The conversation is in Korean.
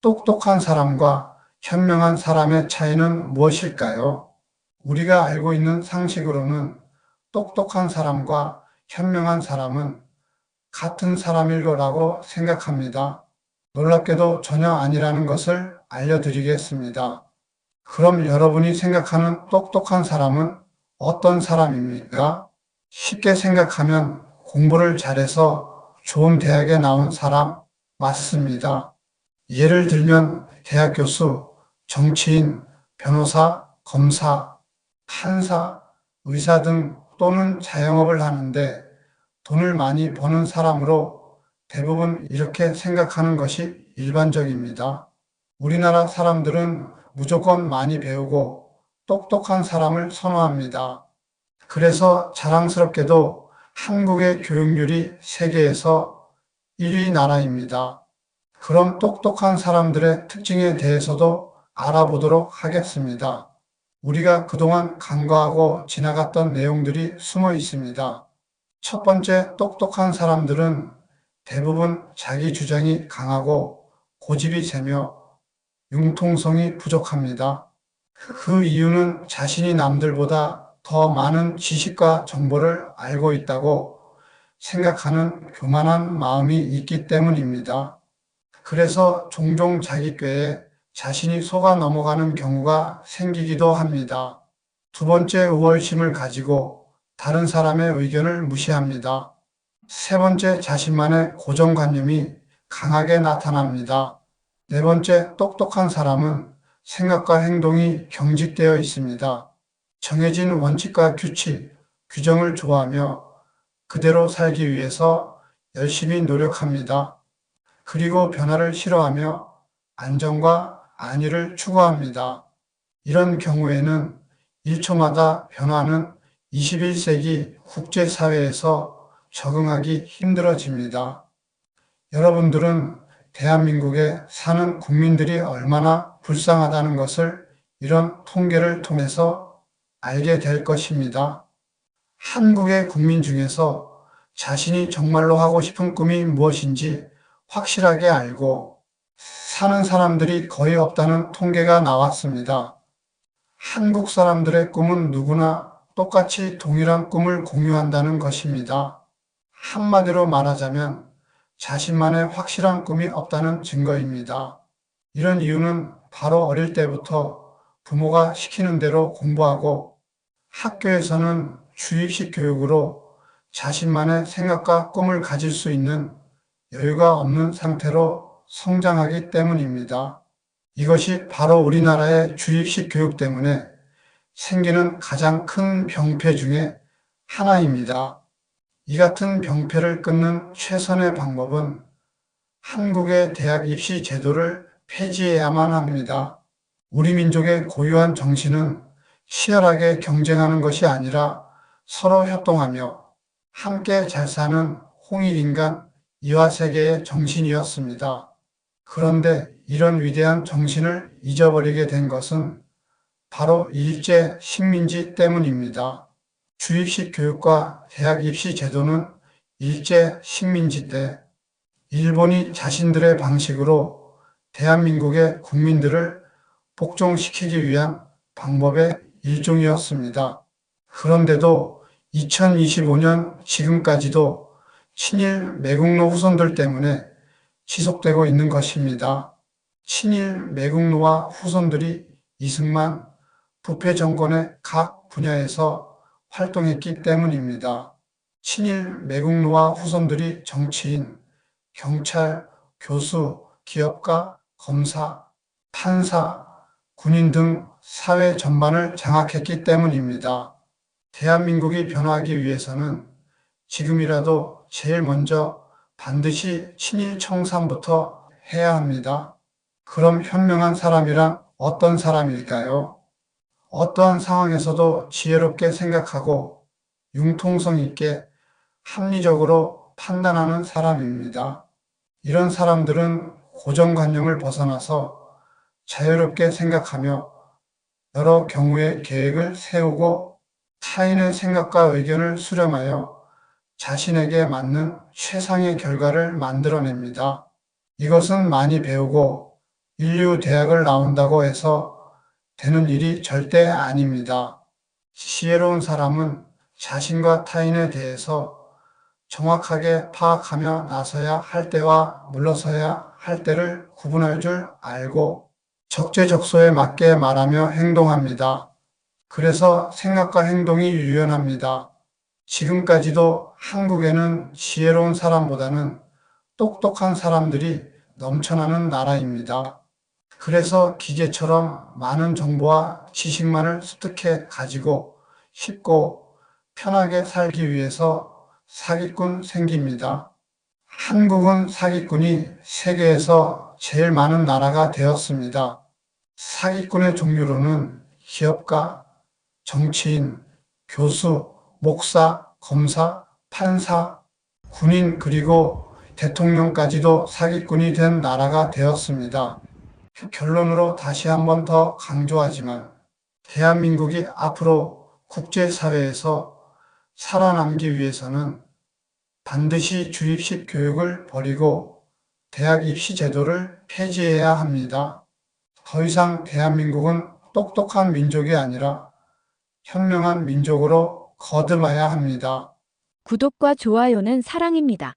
똑똑한 사람과 현명한 사람의 차이는 무엇일까요? 우리가 알고 있는 상식으로는 똑똑한 사람과 현명한 사람은 같은 사람일 거라고 생각합니다. 놀랍게도 전혀 아니라는 것을 알려드리겠습니다. 그럼 여러분이 생각하는 똑똑한 사람은 어떤 사람입니까? 쉽게 생각하면 공부를 잘해서 좋은 대학에 나온 사람 맞습니다. 예를 들면 대학 교수, 정치인, 변호사, 검사, 판사, 의사 등 또는 자영업을 하는데 돈을 많이 버는 사람으로 대부분 이렇게 생각하는 것이 일반적입니다. 우리나라 사람들은 무조건 많이 배우고 똑똑한 사람을 선호합니다. 그래서 자랑스럽게도 한국의 교육률이 세계에서 1위 나라입니다. 그럼 똑똑한 사람들의 특징에 대해서도 알아보도록 하겠습니다. 우리가 그동안 간과하고 지나갔던 내용들이 숨어 있습니다. 첫 번째, 똑똑한 사람들은 대부분 자기 주장이 강하고 고집이 세며 융통성이 부족합니다. 그 이유는 자신이 남들보다 더 많은 지식과 정보를 알고 있다고 생각하는 교만한 마음이 있기 때문입니다. 그래서 종종 자기 꾀에 자신이 속아 넘어가는 경우가 생기기도 합니다. 두 번째, 우월심을 가지고 다른 사람의 의견을 무시합니다. 세 번째, 자신만의 고정관념이 강하게 나타납니다. 네 번째, 똑똑한 사람은 생각과 행동이 경직되어 있습니다. 정해진 원칙과 규칙, 규정을 좋아하며 그대로 살기 위해서 열심히 노력합니다. 그리고 변화를 싫어하며 안정과 안위를 추구합니다. 이런 경우에는 1초마다 변화하는 21세기 국제사회에서 적응하기 힘들어집니다. 여러분들은 대한민국에 사는 국민들이 얼마나 불쌍하다는 것을 이런 통계를 통해서 알게 될 것입니다. 한국의 국민 중에서 자신이 정말로 하고 싶은 꿈이 무엇인지 확실하게 알고 사는 사람들이 거의 없다는 통계가 나왔습니다. 한국 사람들의 꿈은 누구나 똑같이 동일한 꿈을 공유한다는 것입니다. 한마디로 말하자면 자신만의 확실한 꿈이 없다는 증거입니다. 이런 이유는 바로 어릴 때부터 부모가 시키는 대로 공부하고 학교에서는 주입식 교육으로 자신만의 생각과 꿈을 가질 수 있는 여유가 없는 상태로 성장하기 때문입니다. 이것이 바로 우리나라의 주입식 교육 때문에 생기는 가장 큰 병폐 중에 하나입니다. 이 같은 병폐를 끊는 최선의 방법은 한국의 대학 입시 제도를 폐지해야만 합니다. 우리 민족의 고유한 정신은 치열하게 경쟁하는 것이 아니라 서로 협동하며 함께 잘 사는 홍익인간 이화세계의 정신이었습니다. 그런데 이런 위대한 정신을 잊어버리게 된 것은 바로 일제 식민지 때문입니다. 주입식 교육과 대학 입시 제도는 일제 식민지 때 일본이 자신들의 방식으로 대한민국의 국민들을 복종시키기 위한 방법의 일종이었습니다. 그런데도 2025년 지금까지도 친일 매국노 후손들 때문에 지속되고 있는 것입니다. 친일 매국노와 후손들이 이승만 부패 정권의 각 분야에서 활동했기 때문입니다. 친일 매국노와 후손들이 정치인, 경찰, 교수, 기업가, 검사, 판사, 군인 등 사회 전반을 장악했기 때문입니다. 대한민국이 변화하기 위해서는 지금이라도 제일 먼저 반드시 친일 청산부터 해야 합니다. 그럼 현명한 사람이란 어떤 사람일까요? 어떠한 상황에서도 지혜롭게 생각하고 융통성 있게 합리적으로 판단하는 사람입니다. 이런 사람들은 고정관념을 벗어나서 자유롭게 생각하며 여러 경우의 계획을 세우고 타인의 생각과 의견을 수렴하여 자신에게 맞는 최상의 결과를 만들어냅니다. 이것은 많이 배우고 인류 대학을 나온다고 해서 되는 일이 절대 아닙니다. 지혜로운 사람은 자신과 타인에 대해서 정확하게 파악하며 나서야 할 때와 물러서야 할 때를 구분할 줄 알고 적재적소에 맞게 말하며 행동합니다. 그래서 생각과 행동이 유연합니다. 지금까지도 한국에는 지혜로운 사람보다는 똑똑한 사람들이 넘쳐나는 나라입니다. 그래서 기계처럼 많은 정보와 지식만을 습득해 가지고 쉽고 편하게 살기 위해서 사기꾼 생깁니다. 한국은 사기꾼이 세계에서 제일 많은 나라가 되었습니다. 사기꾼의 종류로는 기업가, 정치인, 교수, 목사, 검사, 판사, 군인 그리고 대통령까지도 사기꾼이 된 나라가 되었습니다. 결론으로 다시 한번 더 강조하지만 대한민국이 앞으로 국제사회에서 살아남기 위해서는 반드시 주입식 교육을 버리고 대학 입시 제도를 폐지해야 합니다. 더 이상 대한민국은 똑똑한 민족이 아니라 현명한 민족으로 거듭나야 합니다. 구독과 좋아요는 사랑입니다.